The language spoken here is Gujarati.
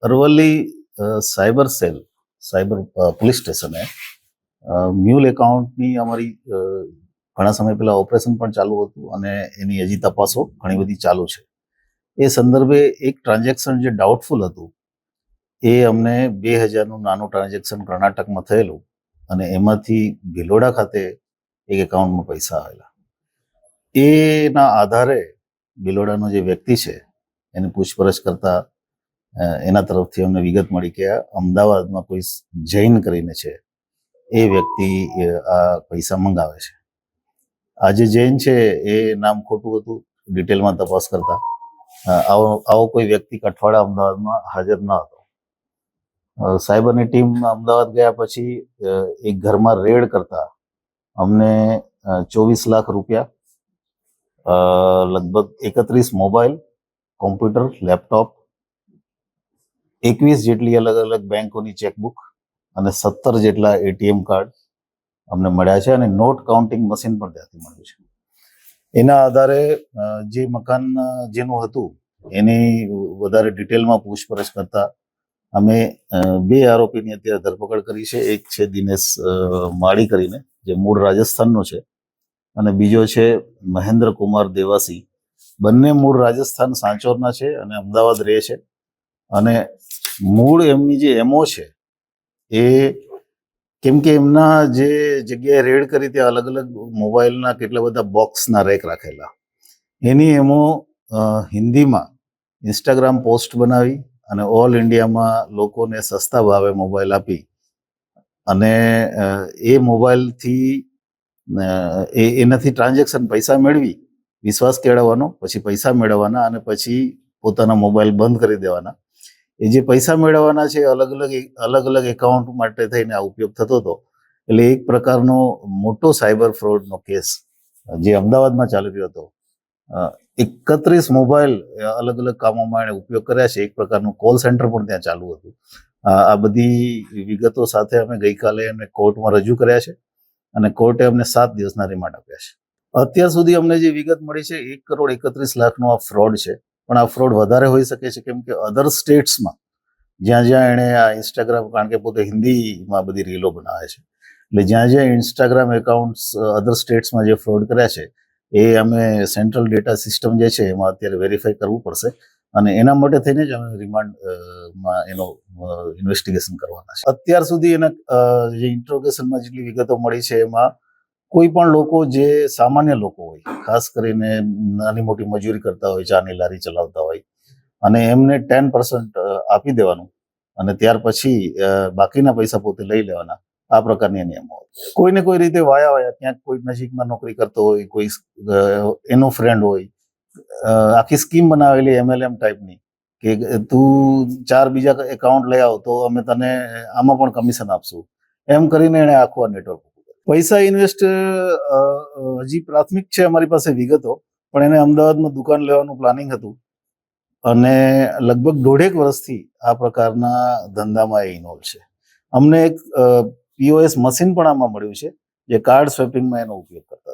Aravalli cyber cell cyber police સ્ટેશને મ્યુલ એકાઉન્ટની અમારી ઘણા સમય પહેલા ઓપરેશન પણ ચાલુ હતું અને એની હજી તપાસો ઘણી બધી ચાલુ છે. એ સંદર્ભે એક ટ્રાન્ઝેક્શન જે ડાઉટફુલ હતું એ અમને 2000નું નાનું ટ્રાન્ઝેક્શન કર્ણાટકમાં થયેલું અને એમાંથી ભિલોડા ખાતે એક એકાઉન્ટમાં પૈસા આવેલા. એના આધારે ભિલોડાનો જે વ્યક્તિ છે એની પૂછપરછ કરતા એના તરફથી અમને વિગત મળી કે અમદાવાદમાં કોઈ જૈન કરીને છે એ વ્યક્તિ આ પૈસા મંગાવે છે. આ જે જૈન છે એ નામ ખોટું હતું. ડિટેલમાં તપાસ કરતા આવો કોઈ વ્યક્તિ કઠવાડા અમદાવાદમાં હાજર ન હતો. સાયબરની ટીમ અમદાવાદ ગયા પછી એક ઘરમાં રેડ કરતા અમને 24 લાખ રૂપિયા, લગભગ 31 મોબાઈલ, કોમ્પ્યુટર, લેપટોપ, 21 જેટલી અલગ અલગ બેંકોની ચેકબુક અને 17 જેટલા એટીએમ કાર્ડ અમને મળ્યા છે અને નોટ કાઉન્ટિંગ મશીન પણ ત્યાંથી મળ્યું છે. એના આધારે જે મકાન જેનું હતું એની વધારે ડિટેલમાં પૂછપરછ કરતા અમે 2 આરોપીની અત્યારે ધરપકડ કરી છે. એક છે દિનેશ માળી કરીને, જે મૂળ રાજસ્થાનનો છે, અને બીજો છે મહેન્દ્ર કુમાર દેવાસી. બંને મૂળ રાજસ્થાન સાંચોરના છે અને અમદાવાદ રહે છે. અને મૂળ એમની જે એમઓ છે એ કેમ કે એમના જે જગ્યાએ રેડ કરી ત્યાં અલગ અલગ મોબાઈલના કેટલા બધા બોક્સના રેક રાખેલા. એની એમો હિન્દીમાં ઇન્સ્ટાગ્રામ પોસ્ટ બનાવી અને ઓલ ઇન્ડિયામાં લોકોને સસ્તા ભાવે મોબાઈલ આપી અને એ મોબાઈલથી એનાથી ટ્રાન્ઝેક્શન પૈસા મેળવી, વિશ્વાસ કેળવવાનો, પછી પૈસા મેળવવાના અને પછી પોતાના મોબાઈલ બંધ કરી દેવાના. એ જે પૈસા મેળવવાના છે અલગ અલગ એકાઉન્ટ માટે થઈને આ ઉપયોગ થતો હતો. એટલે એક પ્રકારનો મોટો સાયબર ફ્રોડનો કેસ જે અમદાવાદમાં ચાલી રહ્યો હતો. 31 મોબાઈલ અલગ અલગ કામોમાં એણે ઉપયોગ કર્યા છે. એક પ્રકારનું કોલ સેન્ટર પણ ત્યાં ચાલુ હતું. આ બધી વિગતો સાથે અમે ગઈકાલે એમને કોર્ટમાં રજૂ કર્યા છે અને કોર્ટે અમને 7 દિવસના રિમાન્ડ આપ્યા છે. અત્યાર સુધી અમને જે વિગત મળી છે 1,31,00,000નો આ ફ્રોડ છે. પણ આ ફ્રોડ વધારે હોઈ શકે છે કેમ કે અધર સ્ટેટ્સમાં જ્યાં એણે આ ઇન્સ્ટાગ્રામ, કારણ કે પોતે હિન્દીમાં બધી રીલો બનાવે છે, એટલે જ્યાં ઇન્સ્ટાગ્રામ એકાઉન્ટ્સ અધર સ્ટેટ્સમાં જે ફ્રોડ કર્યા છે એ અમે સેન્ટ્રલ ડેટા સિસ્ટમ જે છે એમાં અત્યારે વેરીફાઈ કરવું પડશે અને એના માટે થઈને જ અમે રિમાન્ડમાં એનો ઇન્વેસ્ટિગેશન કરવાના છે. અત્યાર સુધી એના જે ઇન્ટ્રોગેશનમાં જેટલી વિગતો મળી છે એમાં કોઈ પણ લોકો જે સામાન્ય લોકો હોય, ખાસ કરીને નાની મોટી મજૂરી કરતા હોય, ચાની લારી ચલાવતા હોય અને એમને 10% આપી દેવાનું અને ત્યાર પછી બાકીના પૈસા પોતે લઈ લેવાના, આ પ્રકારની નિયમો હોય. કોઈને કોઈ રીતે વાયા ક્યાંક કોઈ નજીકમાં નોકરી કરતો હોય, કોઈ એનો ફ્રેન્ડ હોય, આખી સ્કીમ બનાવેલી MLM ટાઈપની કે તું 4 બીજા એકાઉન્ટ લઈ આવ તો અમે તને આમાં પણ કમિશન આપશું, એમ કરીને એને આખું નેટવર્ક. પૈસા ઇન્વેસ્ટ હજી પ્રાથમિક છે અમારી પાસે વિગતો, પણ એને અમદાવાદમાં દુકાન લેવાનું પ્લાનિંગ હતું અને લગભગ 1.5 વર્ષથી આ પ્રકારના ધંધામાં એ ઇન્વોલ્વ છે. અમને એક POS મશીન પણ આમાં મળ્યું છે જે કાર્ડ સ્વેપિંગમાં એનો ઉપયોગ કરતા.